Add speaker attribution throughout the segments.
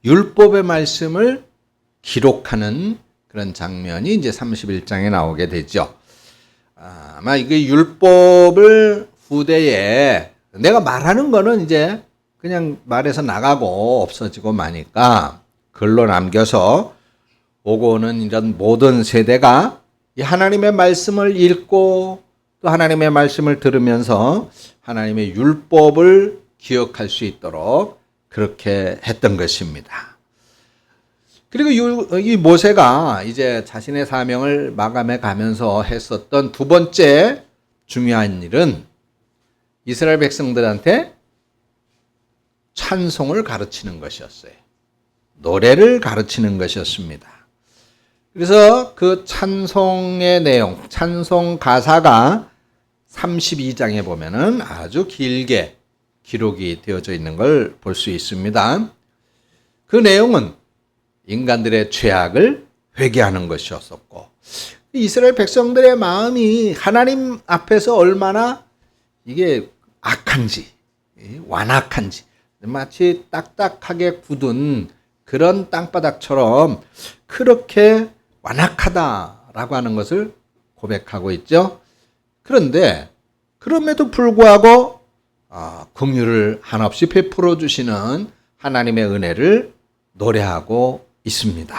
Speaker 1: 율법의 말씀을 기록하는 그런 장면이 이제 31장에 나오게 되죠. 아마 이게 율법을 후대에 내가 말하는 거는 이제 그냥 말해서 나가고 없어지고 마니까 글로 남겨서 오고 오는 이런 모든 세대가 이 하나님의 말씀을 읽고 또 하나님의 말씀을 들으면서 하나님의 율법을 기억할 수 있도록 그렇게 했던 것입니다. 그리고 이 모세가 이제 자신의 사명을 마감해 가면서 했었던 두 번째 중요한 일은 이스라엘 백성들한테 찬송을 가르치는 것이었어요. 노래를 가르치는 것이었습니다. 그래서 그 찬송의 내용, 찬송 가사가 32장에 보면은 아주 길게 기록이 되어져 있는 걸 볼 수 있습니다. 그 내용은 인간들의 죄악을 회개하는 것이었었고, 이스라엘 백성들의 마음이 하나님 앞에서 얼마나 이게 악한지, 완악한지, 마치 딱딱하게 굳은 그런 땅바닥처럼 그렇게 완악하다라고 하는 것을 고백하고 있죠. 그런데 그럼에도 불구하고 긍휼을 한없이 베풀어 주시는 하나님의 은혜를 노래하고 있습니다.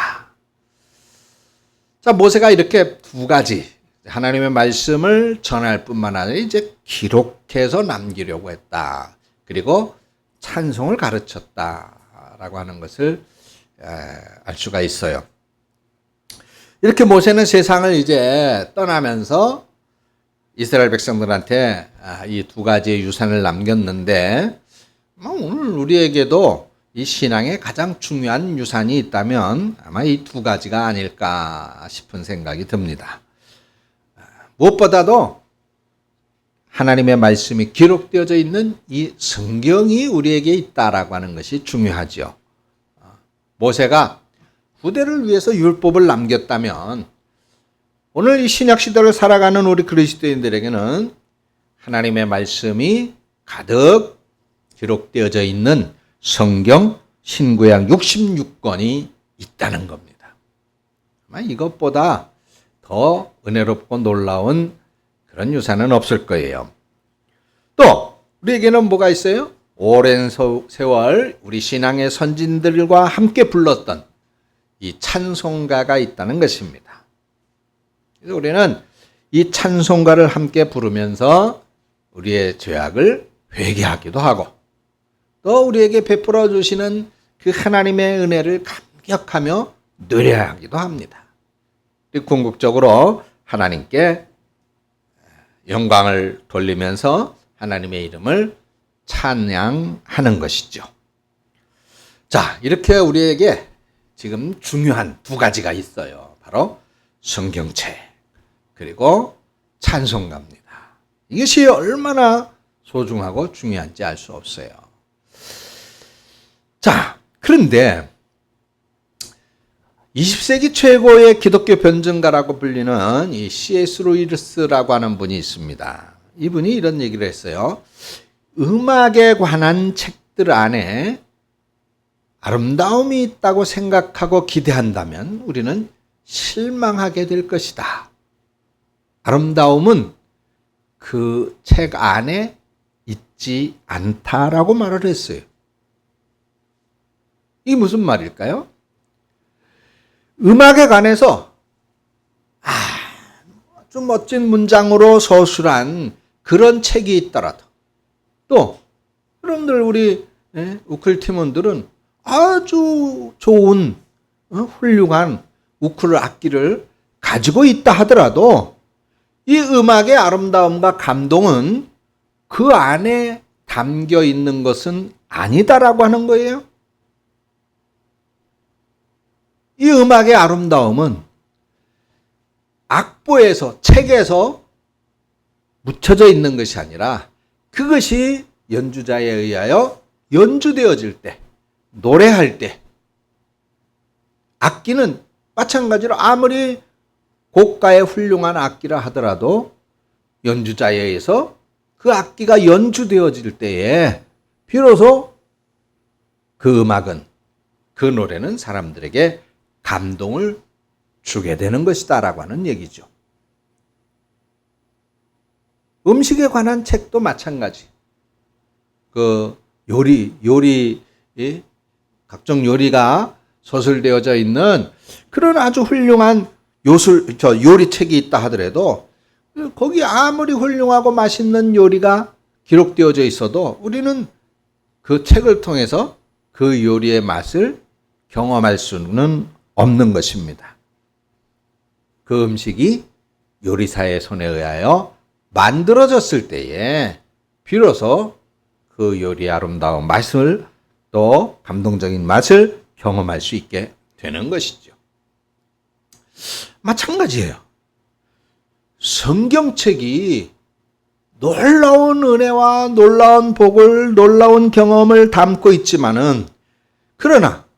Speaker 1: 자, 모세가 이렇게 두 가지 하나님의 말씀을 전할 뿐만 아니라 이제 기록해서 남기려고 했다. 그리고 찬송을 가르쳤다라고 하는 것을 알 수가 있어요. 이렇게 모세는 세상을 이제 떠나면서 이스라엘 백성들한테 이 두 가지의 유산을 남겼는데, 오늘 우리에게도 이 신앙의 가장 중요한 유산이 있다면 아마 이 두 가지가 아닐까 싶은 생각이 듭니다. 무엇보다도 하나님의 말씀이 기록되어져 있는 이 성경이 우리에게 있다라고 하는 것이 중요하죠. 모세가 후대를 위해서 율법을 남겼다면 오늘 이 신약 시대를 살아가는 우리 그리스도인들에게는 하나님의 말씀이 가득 기록되어져 있는 성경 신구약 66권이 있다는 겁니다. 아마 이것보다 더 은혜롭고 놀라운 그런 유산은 없을 거예요. 또 우리에게는 뭐가 있어요? 오랜 세월 우리 신앙의 선진들과 함께 불렀던 이 찬송가가 있다는 것입니다. 그래서 우리는 이 찬송가를 함께 부르면서 우리의 죄악을 회개하기도 하고 또 우리에게 베풀어 주시는 그 하나님의 은혜를 감격하며 노래하기도 합니다. 그리고 궁극적으로 하나님께 영광을 돌리면서 하나님의 이름을 찬양하는 것이죠. 자, 이렇게 우리에게 지금 중요한 두 가지가 있어요. 바로 성경책 그리고 찬송가입니다. 이것이 얼마나 소중하고 중요한지 알 수 없어요. 자, 그런데 20세기 최고의 기독교 변증가라고 불리는 이 C.S. 루이스라고 하는 분이 있습니다. 이분이 이런 얘기를 했어요. 음악에 관한 책들 안에 아름다움이 있다고 생각하고 기대한다면 우리는 실망하게 될 것이다. 아름다움은 그 책 안에 있지 않다라고 말을 했어요. 이게 무슨 말일까요? 음악에 관해서 아주 멋진 문장으로 서술한 그런 책이 있더라도 또 여러분들 우리 우클 팀원들은 아주 좋은 훌륭한 우클 악기를 가지고 있다 하더라도 이 음악의 아름다움과 감동은 그 안에 담겨 있는 것은 아니다라고 하는 거예요. 이 음악의 아름다움은 악보에서, 책에서 묻혀져 있는 것이 아니라 그것이 연주자에 의하여 연주되어질 때, 노래할 때, 악기는 마찬가지로 아무리 고가의 훌륭한 악기라 하더라도 연주자에 의해서 그 악기가 연주되어질 때에 비로소 그 음악은 그 노래는 사람들에게 감동을 주게 되는 것이다라고 하는 얘기죠. 음식에 관한 책도 마찬가지. 그 각종 요리가 서술되어져 있는 그런 아주 훌륭한 요리책이 있다 하더라도 거기 아무리 훌륭하고 맛있는 요리가 기록되어져 있어도 우리는 그 책을 통해서 그 요리의 맛을 경험할 수는 없는 것입니다. 그 음식이 요리사의 손에 의하여 만들어졌을 때에 비로소 그 요리의 아름다운 맛을 또 감동적인 맛을 경험할 수 있게 되는 것이죠. 마찬가지예요. 성경책이 놀라운 은혜와 놀라운 복을, 놀라운 경험을 담고 있지만은 그러나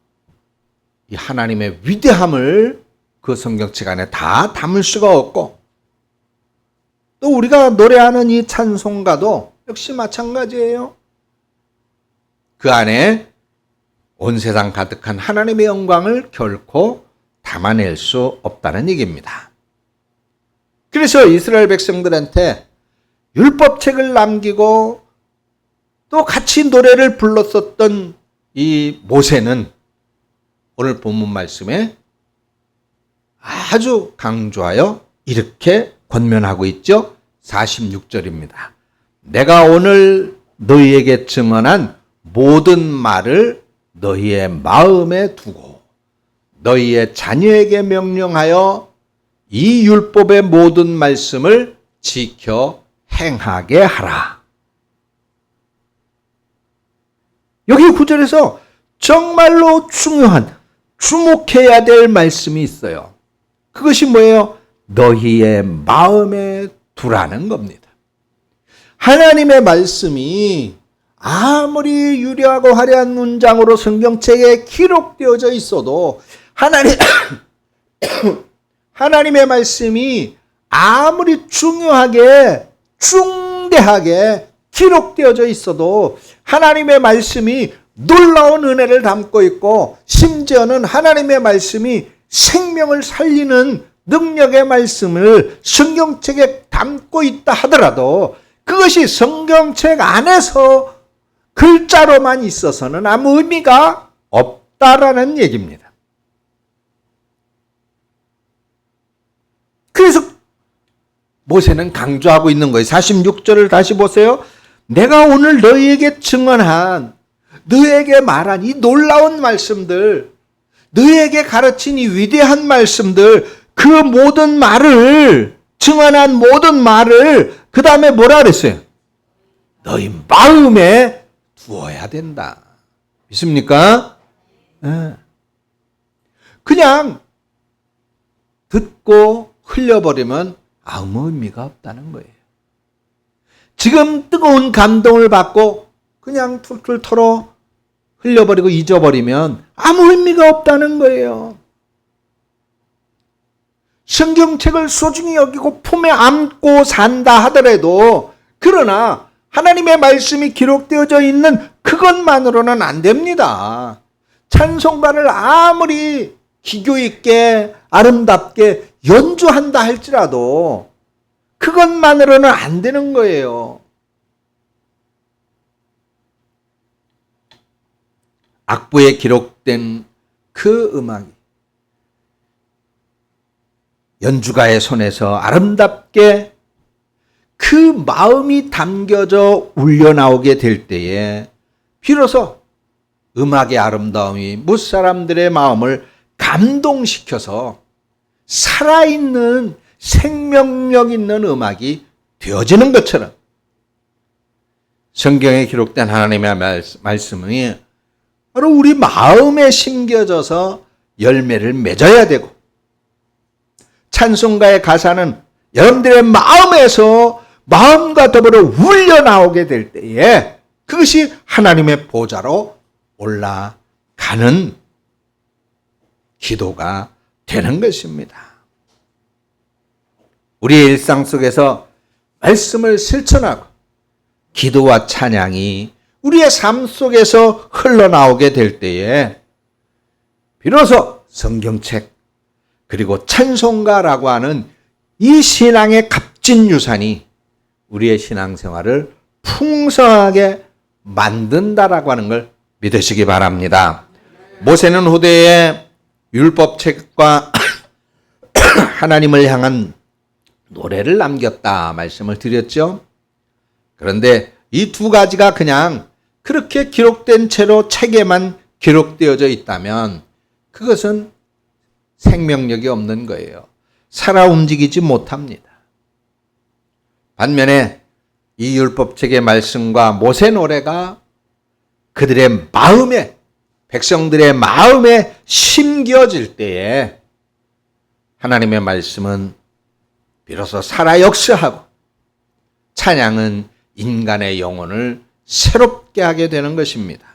Speaker 1: 이 하나님의 위대함을 그 성경책 안에 다 담을 수가 없고 또 우리가 노래하는 이 찬송가도 역시 마찬가지예요. 그 안에 온 세상 가득한 하나님의 영광을 결코 담아낼 수 없다는 얘기입니다. 그래서 이스라엘 백성들한테 율법책을 남기고 또 같이 노래를 불렀었던 이 모세는 오늘 본문 말씀에 아주 강조하여 이렇게 권면하고 있죠. 46절입니다. 내가 오늘 너희에게 증언한 모든 말을 너희의 마음에 두고 너희의 자녀에게 명령하여 이 율법의 모든 말씀을 지켜 행하게 하라. 여기 9절에서 정말로 중요한 주목해야 될 말씀이 있어요. 그것이 뭐예요? 너희의 마음에 두라는 겁니다. 하나님의 말씀이 아무리 유려하고 화려한 문장으로 성경책에 기록되어져 있어도 하나님의 말씀이 아무리 중요하게 중대하게 기록되어져 있어도 하나님의 말씀이 놀라운 은혜를 담고 있고 심지어는 하나님의 말씀이 생명을 살리는 능력의 말씀을 성경책에 담고 있다 하더라도 그것이 성경책 안에서 글자로만 있어서는 아무 의미가 없다라는 얘기입니다. 그래서 모세는 강조하고 있는 거예요. 46절을 다시 보세요. 내가 오늘 너희에게 증언한, 너희에게 말한 이 놀라운 말씀들, 너희에게 가르친 이 위대한 말씀들, 그 모든 말을, 증언한 모든 말을 그 다음에 뭐라 그랬어요? 너희 마음에 두어야 된다. 믿습니까? 네. 그냥 듣고 흘려버리면 아무 의미가 없다는 거예요. 지금 뜨거운 감동을 받고 그냥 툴툴 털어 흘려버리고 잊어버리면 아무 의미가 없다는 거예요. 성경책을 소중히 여기고 품에 안고 산다 하더라도 그러나 하나님의 말씀이 기록되어져 있는 그것만으로는 안 됩니다. 찬송가를 아무리 기교 있게 아름답게 연주한다 할지라도 그것만으로는 안 되는 거예요. 악보에 기록된 그 음악이 연주가의 손에서 아름답게 그 마음이 담겨져 울려나오게 될 때에 비로소 음악의 아름다움이 무사람들의 마음을 감동시켜서 살아있는 생명력 있는 음악이 되어지는 것처럼 성경에 기록된 하나님의 말씀이 바로 우리 마음에 심겨져서 열매를 맺어야 되고 찬송가의 가사는 여러분들의 마음에서 마음과 더불어 울려나오게 될 때에 그것이 하나님의 보좌로 올라가는 기도가 되는 것입니다. 우리의 일상 속에서 말씀을 실천하고 기도와 찬양이 우리의 삶 속에서 흘러나오게 될 때에 비로소 성경책 그리고 찬송가라고 하는 이 신앙의 값진 유산이 우리의 신앙생활을 풍성하게 만든다라고 하는 걸 믿으시기 바랍니다. 모세는 후대에 율법책과 하나님을 향한 노래를 남겼다 말씀을 드렸죠. 그런데 이 두 가지가 그냥 그렇게 기록된 채로 책에만 기록되어져 있다면 그것은 생명력이 없는 거예요. 살아 움직이지 못합니다. 반면에 이 율법책의 말씀과 모세 노래가 그들의 마음에, 백성들의 마음에 심겨질 때에 하나님의 말씀은 비로소 살아 역사하고 찬양은 인간의 영혼을 새롭게 하게 되는 것입니다.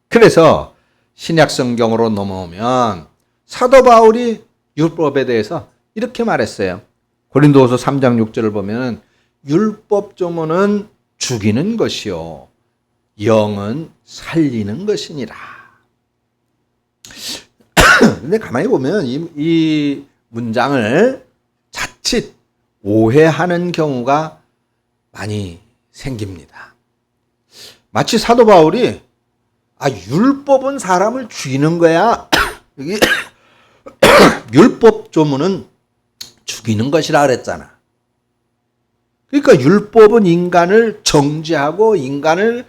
Speaker 1: 그래서 신약 성경으로 넘어오면 사도 바울이 율법에 대해서 이렇게 말했어요. 고린도후서 3장 6절을 보면 율법 조문은 죽이는 것이요 영은 살리는 것이니라. 근데 가만히 보면 이 문장을 자칫 오해하는 경우가 많이 생깁니다. 마치 사도 바울이 율법은 사람을 죽이는 거야. 여기 율법 조문은 죽이는 것이라 그랬잖아. 그러니까 율법은 인간을 정죄하고 인간을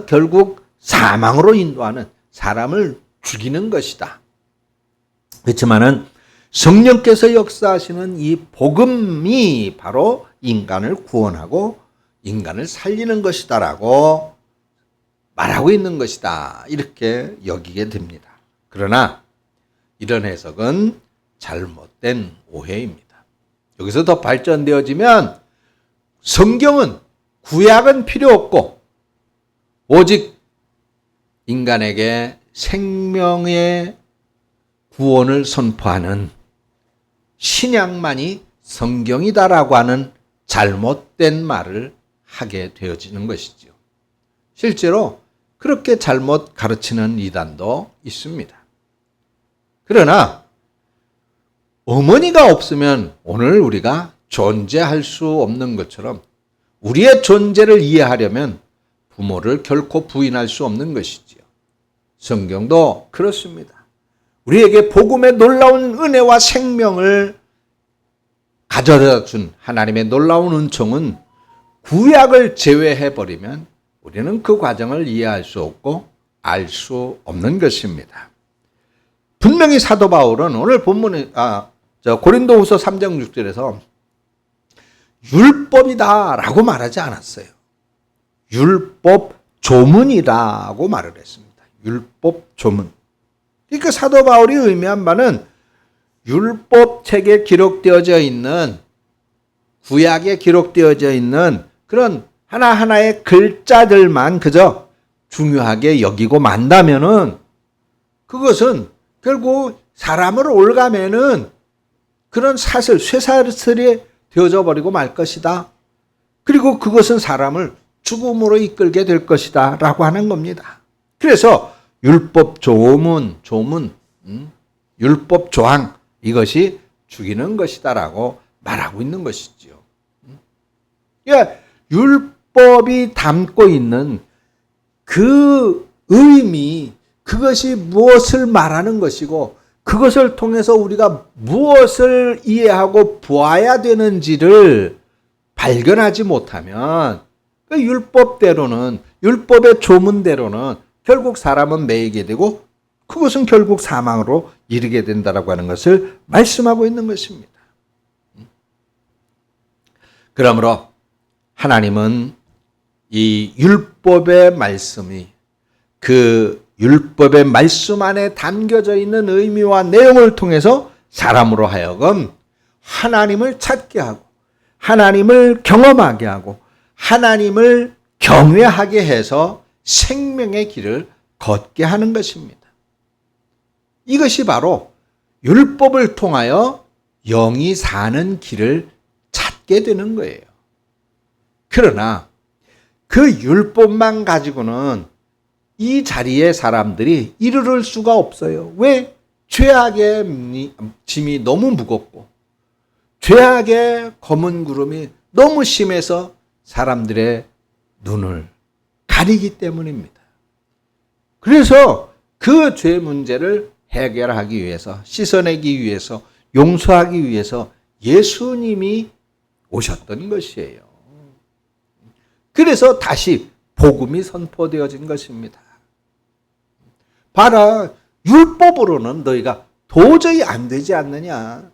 Speaker 1: 결국 사망으로 인도하는 사람을 죽이는 것이다. 그렇지만은 성령께서 역사하시는 이 복음이 바로 인간을 구원하고 인간을 살리는 것이다라고 말하고 있는 것이다. 이렇게 여기게 됩니다. 그러나 이런 해석은 잘못된 오해입니다. 여기서 더 발전되어지면 성경은 구약은 필요 없고 오직 인간에게 생명의 구원을 선포하는 신약만이 성경이다라고 하는 잘못된 말을 하게 되어지는 것이죠. 실제로 그렇게 잘못 가르치는 이단도 있습니다. 그러나 어머니가 없으면 오늘 우리가 존재할 수 없는 것처럼 우리의 존재를 이해하려면 부모를 결코 부인할 수 없는 것이지요. 성경도 그렇습니다. 우리에게 복음의 놀라운 은혜와 생명을 가져다 준 하나님의 놀라운 은총은 구약을 제외해버리면 우리는 그 과정을 이해할 수 없고 알 수 없는 것입니다. 분명히 사도 바울은 오늘 본문에 고린도후서 3장 6절에서 율법이다라고 말하지 않았어요. 율법 조문이라고 말을 했습니다. 율법 조문. 그러니까 사도 바울이 의미한 바는 율법책에 기록되어져 있는 구약에 기록되어져 있는 그런 하나하나의 글자들만 그저 중요하게 여기고 만다면은 그것은 결국 사람을 올가매는 그런 쇠사슬이 되어져 버리고 말 것이다. 그리고 그것은 사람을 죽음으로 이끌게 될 것이다 라고 하는 겁니다. 그래서 율법 조문, 율법 조항 이것이 죽이는 것이다라고 말하고 있는 것이지요. 그러니까 율법이 담고 있는 그 의미, 그것이 무엇을 말하는 것이고 그것을 통해서 우리가 무엇을 이해하고 보아야 되는지를 발견하지 못하면 그 율법대로는 율법의 조문대로는 결국 사람은 매이게 되고 그것은 결국 사망으로 이르게 된다라고 하는 것을 말씀하고 있는 것입니다. 그러므로 하나님은 이 율법의 말씀이 그 율법의 말씀 안에 담겨져 있는 의미와 내용을 통해서 사람으로 하여금 하나님을 찾게 하고 하나님을 경험하게 하고 하나님을 경외하게 해서 생명의 길을 걷게 하는 것입니다. 이것이 바로 율법을 통하여 영이 사는 길을 찾게 되는 거예요. 그러나 그 율법만 가지고는 이 자리에 사람들이 이르를 수가 없어요. 왜? 죄악의 짐이 너무 무겁고 죄악의 검은 구름이 너무 심해서 사람들의 눈을 가리기 때문입니다. 그래서 그 죄 문제를 해결하기 위해서, 씻어내기 위해서, 용서하기 위해서 예수님이 오셨던 것이에요. 그래서 다시 복음이 선포되어진 것입니다. 봐라, 율법으로는 너희가 도저히 안 되지 않느냐.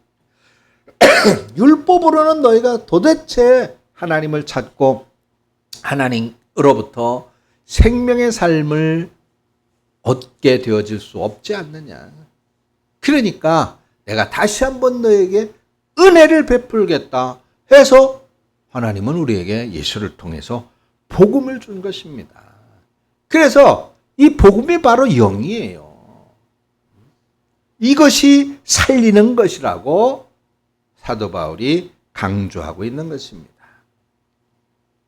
Speaker 1: 율법으로는 너희가 도대체 하나님을 찾고 하나님으로부터 생명의 삶을 얻게 되어질 수 없지 않느냐. 그러니까 내가 다시 한번 너에게 은혜를 베풀겠다 해서 하나님은 우리에게 예수를 통해서 복음을 준 것입니다. 그래서 이 복음이 바로 영이에요. 이것이 살리는 것이라고 사도 바울이 강조하고 있는 것입니다.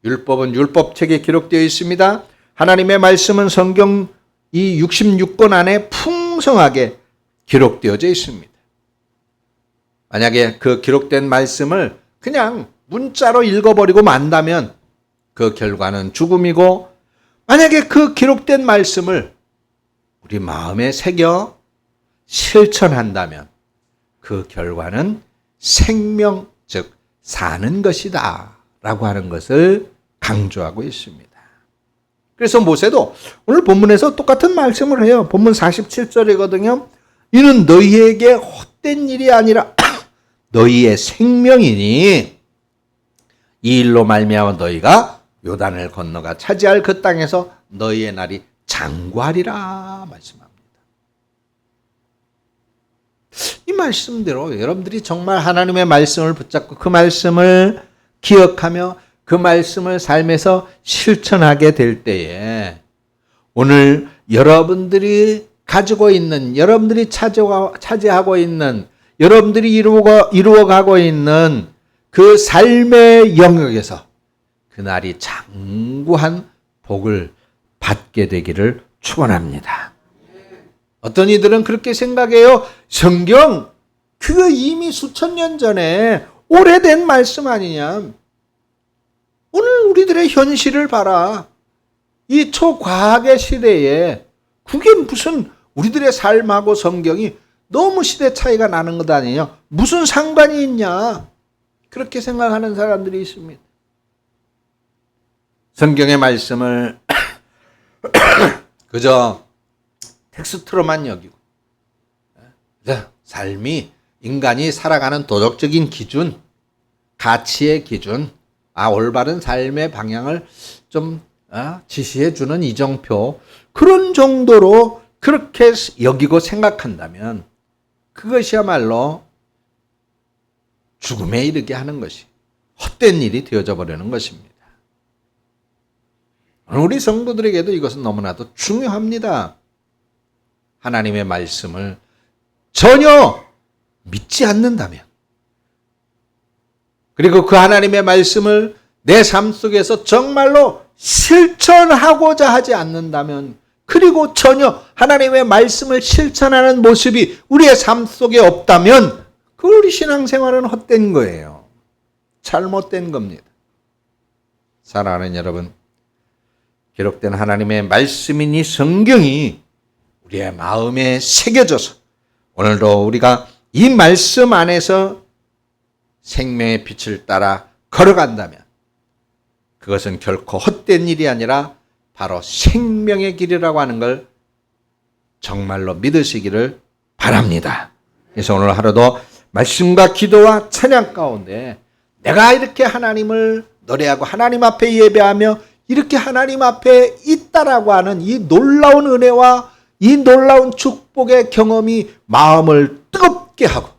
Speaker 1: 율법은 율법책에 기록되어 있습니다. 하나님의 말씀은 성경 이 66권 안에 풍성하게 기록되어져 있습니다. 만약에 그 기록된 말씀을 그냥 문자로 읽어버리고 만다면 그 결과는 죽음이고, 만약에 그 기록된 말씀을 우리 마음에 새겨 실천한다면 그 결과는 생명, 즉 사는 것이다 라고 하는 것을 강조하고 있습니다. 그래서 모세도 오늘 본문에서 똑같은 말씀을 해요. 본문 47절이거든요. 이는 너희에게 헛된 일이 아니라 너희의 생명이니 이 일로 말미암아 너희가 요단을 건너가 차지할 그 땅에서 너희의 날이 장구하리라 말씀합니다. 이 말씀대로 여러분들이 정말 하나님의 말씀을 붙잡고 그 말씀을 기억하며 그 말씀을 삶에서 실천하게 될 때에 오늘 여러분들이 가지고 있는, 여러분들이 차지하고 있는, 여러분들이 이루어가고 있는 그 삶의 영역에서 그날이 장구한 복을 받게 되기를 축원합니다. 어떤 이들은 그렇게 생각해요. 성경 그거 이미 수천 년 전에 오래된 말씀 아니냐. 오늘 우리들의 현실을 봐라. 이 초과학의 시대에 그게 무슨 우리들의 삶하고 성경이 너무 시대 차이가 나는 것 아니냐. 무슨 상관이 있냐. 그렇게 생각하는 사람들이 있습니다. 성경의 말씀을 그저 텍스트로만 여기고 삶이 인간이 살아가는 도덕적인 기준, 가치의 기준, 올바른 삶의 방향을 좀 지시해주는 이정표, 그런 정도로 그렇게 여기고 생각한다면 그것이야말로 죽음에 이르게 하는 것이 헛된 일이 되어져 버리는 것입니다. 우리 성도들에게도 이것은 너무나도 중요합니다. 하나님의 말씀을 전혀 믿지 않는다면, 그리고 그 하나님의 말씀을 내 삶 속에서 정말로 실천하고자 하지 않는다면, 그리고 전혀 하나님의 말씀을 실천하는 모습이 우리의 삶 속에 없다면 그 우리 신앙생활은 헛된 거예요. 잘못된 겁니다. 사랑하는 여러분, 기록된 하나님의 말씀이니 성경이 우리의 마음에 새겨져서 오늘도 우리가 이 말씀 안에서 생명의 빛을 따라 걸어간다면 그것은 결코 헛된 일이 아니라 바로 생명의 길이라고 하는 걸 정말로 믿으시기를 바랍니다. 그래서 오늘 하루도 말씀과 기도와 찬양 가운데 내가 이렇게 하나님을 노래하고 하나님 앞에 예배하며 이렇게 하나님 앞에 있다라고 하는 이 놀라운 은혜와 이 놀라운 축복의 경험이 마음을 뜨겁게 하고,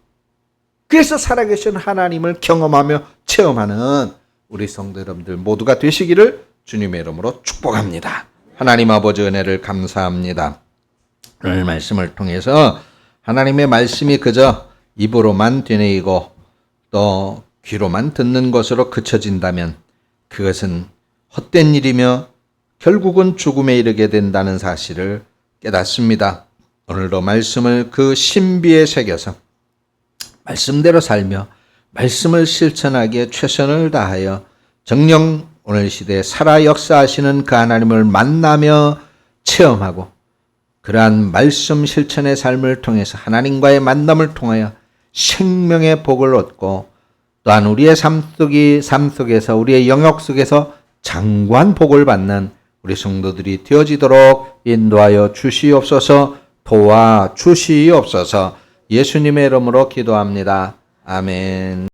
Speaker 1: 그래서 살아계신 하나님을 경험하며 체험하는 우리 성도 여러분들 모두가 되시기를 주님의 이름으로 축복합니다. 하나님 아버지 은혜를 감사합니다. 오늘 말씀을 통해서 하나님의 말씀이 그저 입으로만 되뇌이고 또 귀로만 듣는 것으로 그쳐진다면 그것은 헛된 일이며 결국은 죽음에 이르게 된다는 사실을 깨닫습니다. 오늘도 말씀을 그 신비에 새겨서 말씀대로 살며 말씀을 실천하기에 최선을 다하여 정녕 오늘 시대에 살아 역사하시는 그 하나님을 만나며 체험하고 그러한 말씀 실천의 삶을 통해서 하나님과의 만남을 통하여 생명의 복을 얻고 또한 우리의 삶 속에서 우리의 영역 속에서 장구한 복을 받는 우리 성도들이 되어지도록 인도하여 주시옵소서. 도와 주시옵소서. 예수님의 이름으로 기도합니다. 아멘.